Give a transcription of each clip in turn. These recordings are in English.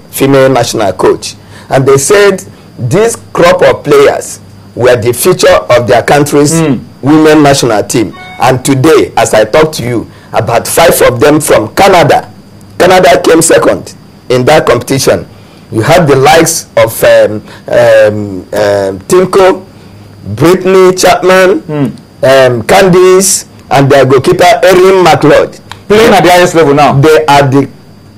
female national coach, and they said this crop of players were the future of their country's women national team. And today, as I talk to you, about 5 of them from Canada. Canada came second in that competition. You have the likes of Tinko, Brittany Chapman, Candice, and their goalkeeper Erin McLeod. Playing at the highest level now. They are the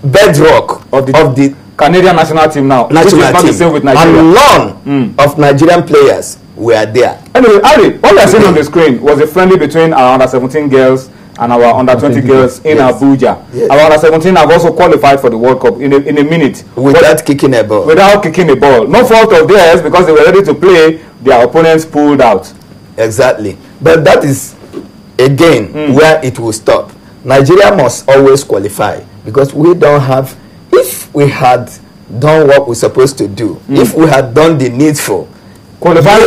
bedrock of the Canadian national team now. National which is not team. the same with Nigeria. And none of Nigerian players were there. Anyway, Ari, what we are seeing on the screen was a friendly between our under-17 girls and our under-20 girls in Abuja. Yes. Our under-17 have also qualified for the World Cup in a minute. Without kicking a ball. Without kicking a ball. No fault of theirs, because they were ready to play, their opponents pulled out. Exactly. But that is, again, where it will stop. Nigeria must always qualify, because we don't have, if we had done what we're supposed to do, if we had done the needful, qualifying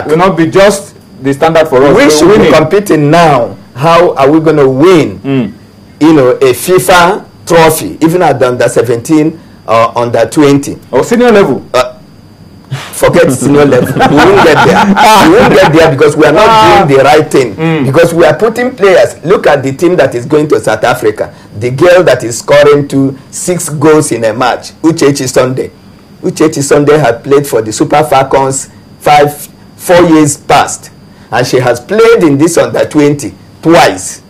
will not be just the standard for us. We should be competing now. How are we going to win, you know, a FIFA trophy, even at the under-17 or under-20? Or senior level? Forget senior level. We won't get there. We won't get there because we are not doing the right thing. Because we are putting players. Look at the team that is going to South Africa. The girl that is scoring 6 goals in a match, Uchechi Sunday. Uchechi Sunday had played for the Super Falcons 4 years past. And she has played in this under-20 twice.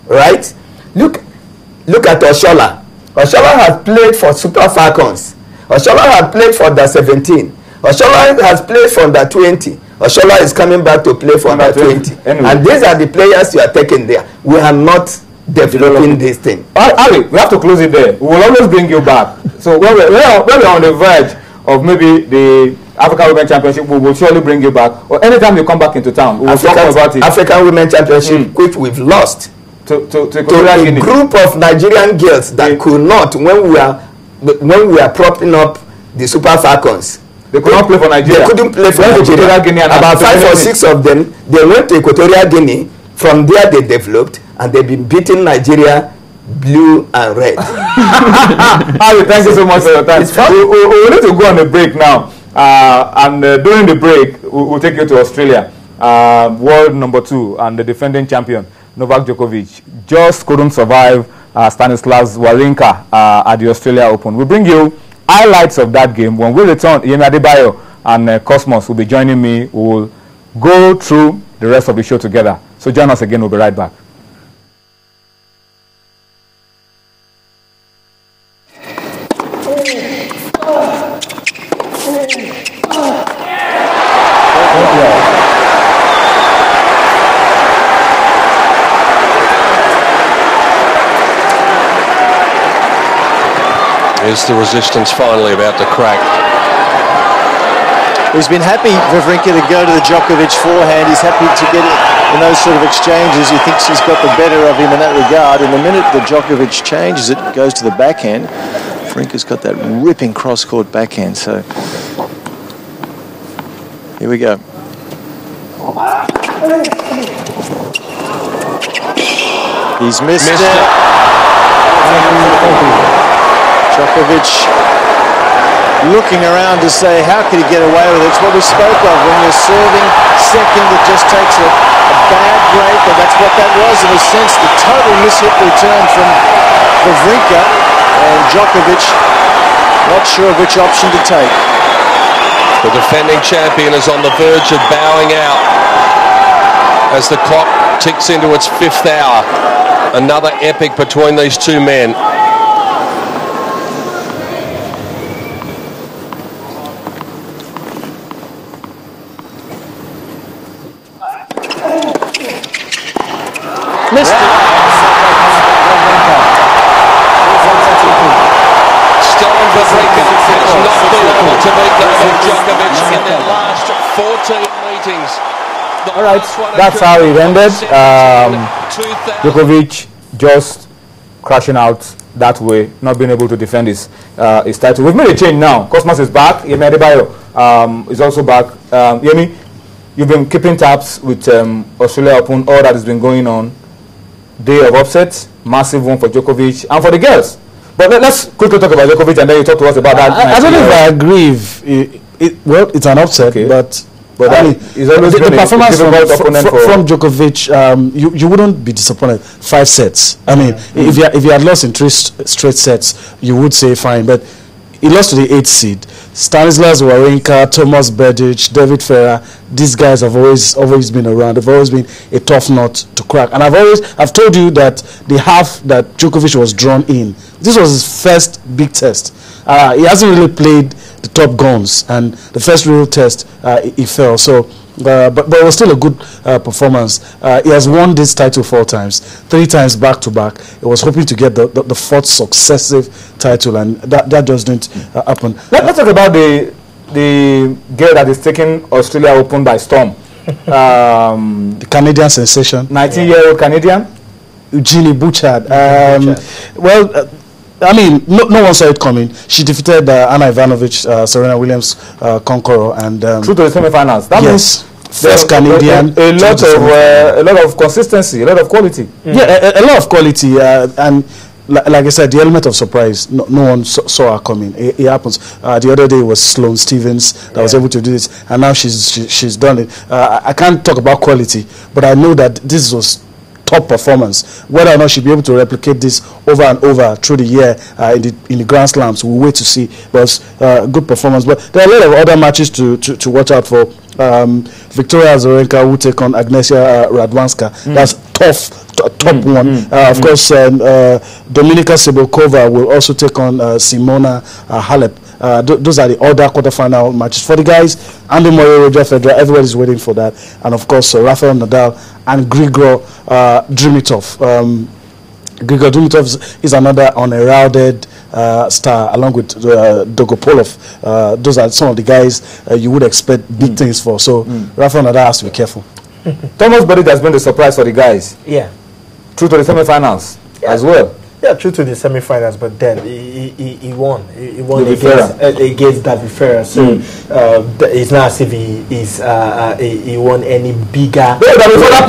Right? Look at Oshola. Oshola has played for Super Falcons. Oshola has played for under-17. Oshola has played for under-20. Oshola is coming back to play for under-20. Anyway. And these are the players you are taking there. We are not developing this thing. Ali, we have to close it there. We will always bring you back. So when we're on the verge of maybe the African Women Championship, we will surely bring you back. Or anytime you come back into town, we will talk about it. African Women Championship, which we've lost to a group of Nigerian girls that could not, when we are propping up the Super Falcons. They could not play for Nigeria. They couldn't play for Nigeria. About 5 or 6 of them, they went to Equatorial Guinea. From there, they developed, and they've been beating Nigeria blue and red. Ali, thank you so much for your time. We need to go on a break now. And during the break, we'll take you to Australia. World number 2 and the defending champion, Novak Djokovic, just couldn't survive Stanislas Wawrinka at the Australia Open. We'll bring you highlights of that game. When we return, Yemi Adebayo and Cosmos will be joining me. We will go through the rest of the show together. So join us again. We'll be right back. Is the resistance finally about to crack? He's been happy, Wawrinka, to go to the Djokovic forehand. He's happy to get it in those sort of exchanges. He thinks he's got the better of him in that regard. And the minute the Djokovic changes it, goes to the backhand, Wawrinka's got that ripping cross-court backhand. So here we go. He's missed it. Djokovic looking around to say, how could he get away with it? It's what we spoke of when you're serving second, it just takes a bad break, and that's what that was in a sense, the total mishit return from Wawrinka, and Djokovic not sure which option to take. The defending champion is on the verge of bowing out as the clock ticks into its 5th hour. Another epic between these two men. Missed it. Stolen Wawrinka has not been able to beat Novak Djokovic in their last 14 meetings. All right, that's how it ended. Djokovic just crashing out that way, not being able to defend his title. We've made a change now. Cosmos is back. Yemi Adebayo is also back. Yemi, you've been keeping tabs with Australia Open, all that has been going on. Day of upsets, massive one for Djokovic and for the girls. But let's quickly talk about Djokovic, and then you talk to us about that. I don't know if I agree. Well, it's an upset, okay. but I mean, the performance from Djokovic, you wouldn't be disappointed. 5 sets. I mean, if you had lost in 3 straight sets, you would say fine. But he lost to the 8th seed. Stanislas Wawrinka, Tomas Berdych, David Ferrer. These guys have always been around. They've always been a tough nut to crack. And I've told you that the half that Djokovic was drawn in, this was his first big test. He hasn't really played the top guns, and the first real test he fell. So, but it was still a good performance. He has won this title 4 times, 3 times back to back. He was hoping to get the 4th successive title, and that just didn't happen. Let's talk about the girl that is taking Australia Open by storm. The Canadian sensation, 19-year-old Canadian, Eugenie Bouchard. Well. I mean, no one saw it coming. She defeated Anna Ivanovic, Serena Williams, conqueror, and through to the semi-finals. That means first Canadian. A lot of consistency, a lot of quality. Yeah, a lot of quality, and like I said, the element of surprise. No one saw her coming. It happens. The other day was Sloane Stephens that was able to do this, and now she's done it. I can't talk about quality, but I know that this was top performance. Whether or not she'll be able to replicate this over and over through the year in the Grand Slams, we'll wait to see. But good performance. But there are a lot of other matches to watch out for. Victoria Azarenka will take on Agnieszka Radwanska. That's top one. Of course, Dominika Cibulkova will also take on Simona Halep. Those are the other quarterfinal matches. For the guys, Andy Murray, Roger Federer, everybody's waiting for that. And of course, Rafael Nadal and Grigor Dimitrov. Grigor Dimitrov is another unheralded star, along with Dogopolov. Those are some of the guys you would expect big things for. So Rafael Nadal has to be careful. Thomas Berdych has been the surprise for the guys. Yeah. Through to the semi-finals as well. Yeah, true to the semi-finals, but then he won. He won against David Ferrer. So it's not as if he won any bigger. David Ferrer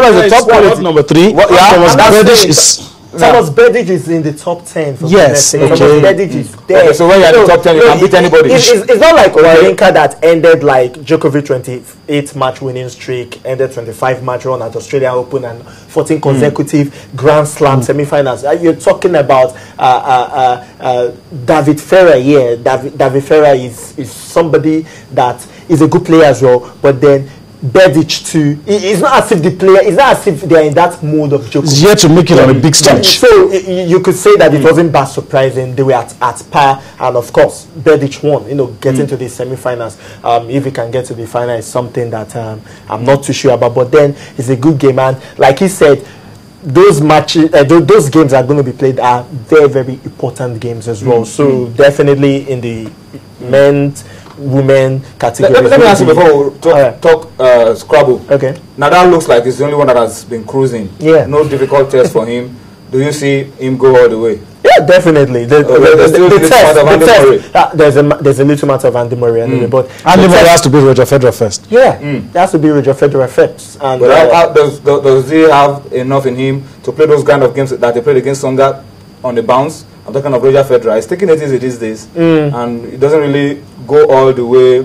is the top one. Number 3. Thomas Berdych is. Thomas Berdych is in the top 10. For yes, okay. Thomas Berdych is there. Okay, so when you're in the top 10, you can beat anybody. It's not like Wawrinka that ended like Djokovic 28 match winning streak, ended 25 match run at Australian Open and 14 consecutive Grand Slam semi-finals. You're talking about David Ferrer. Yeah, David Ferrer is somebody that is a good player as well, but then Berdych too. It's not as if the player. It's not as if they are in that mode of Djokovic. He's yet to make it on a big stage. So you could say that it wasn't that surprising. They were at par, and of course Berdych won. Getting to the semi-finals. If he can get to the final, is something that I'm not too sure about. But then it's a good game, and like he said, those matches, those games are going to be played are very, very important games as well. So definitely in the men's, women category. Let me ask you before we talk Scrabble. Okay. Nadal looks like he's the only one that has been cruising. Yeah. No difficult test for him. Do you see him go all the way? Yeah, definitely. There's a little matter of Andy Murray anyway, but Andy Murray has to be Roger Federer first. Yeah, it has to be Roger Federer first. And but does he have enough in him to play those kind of games that they played against Tsonga on the bounce? I'm talking of Roger Federer. He's taking it easy these days, and it doesn't really go all the way.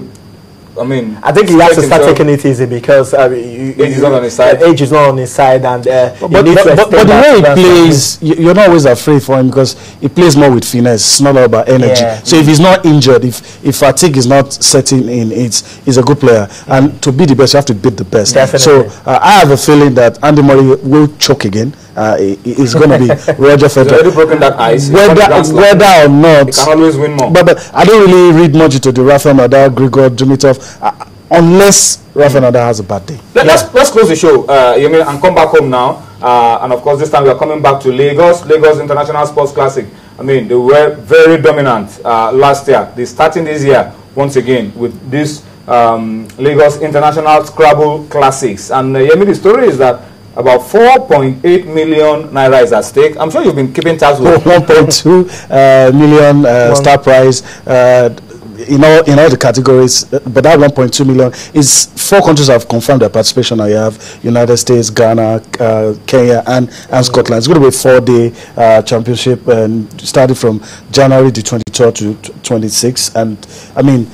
I mean, I think he has to start taking it easy because age is not on his side. Age is not on his side, and but the way he plays, you're not always afraid for him because he plays more with finesse. It's not all about energy. Yeah. So if he's not injured, if fatigue is not setting in, he's a good player. And to be the best, you have to beat the best. Definitely. So I have a feeling that Andy Murray will choke again. It's going to be Roger Federer. He's already broken that ice. Whether or not, he can always win more. But I don't really read much into the Rafael Nadal, Grigor Dimitrov, unless Rafael Nadal has a bad day. Let's close the show, and come back home now. And of course, this time we are coming back to Lagos International Sports Classic. I mean, they were very dominant last year. They're starting this year once again with this Lagos International Scrabble Classics. And the story is that about 4.8 million naira is at stake. I'm sure you've been keeping tabs with 1.2 million star prize. in all the categories, but that 1.2 million is 4 countries have confirmed their participation. Now you have United States, Ghana, Kenya, and Scotland. It's going to be a 4-day championship, and started from January the 23rd to 26th. And I mean,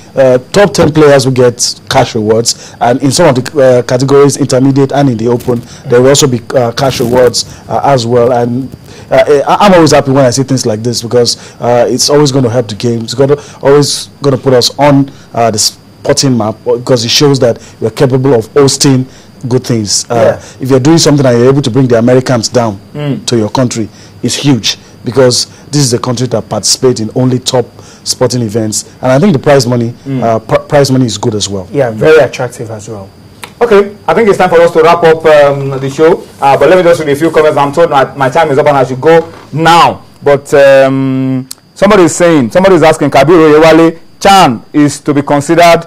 top 10 players will get cash rewards, and in some of the categories, intermediate and in the open, there will also be cash rewards as well. And I'm always happy when I see things like this, because it's always going to help the game. It's always going to put us on the sporting map, because it shows that we're capable of hosting good things. If you're doing something and you're able to bring the Americans down to your country, it's huge, because this is a country that participates in only top sporting events, and I think the prize money is good as well. Yeah, very attractive as well. Okay, I think it's time for us to wrap up the show. But let me just read a few comments. I'm told my time is up and I should go now. But somebody is asking, Kabiru Yewale, Chan is to be considered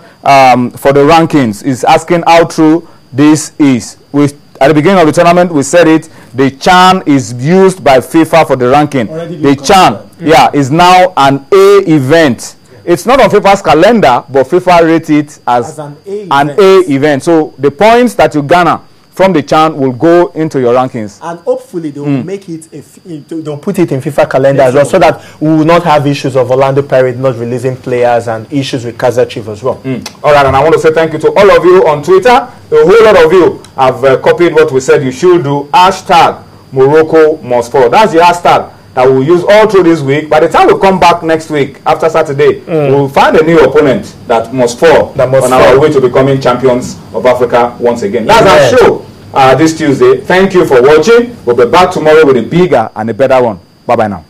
for the rankings. Is asking how true this is. At the beginning of the tournament, we said it. The Chan is used by FIFA for the ranking. The Chan, is now an A event. It's not on FIFA's calendar, but FIFA rates it as an A event. So the points that you garner from the Chan will go into your rankings. And hopefully they will make it, they'll put it in FIFA calendar as well, so that we will not have issues of Orlando Pirates not releasing players and issues with Kaizer Chiefs as well. All right, and I want to say thank you to all of you on Twitter. A whole lot of you have copied what we said you should do. Hashtag Morocco must fall. That's the hashtag that we'll use all through this week. By the time we come back next week, after Saturday, we'll find a new opponent that must fall on our way to becoming champions of Africa once again. That's our show this Tuesday. Thank you for watching. We'll be back tomorrow with a bigger and a better one. Bye-bye now.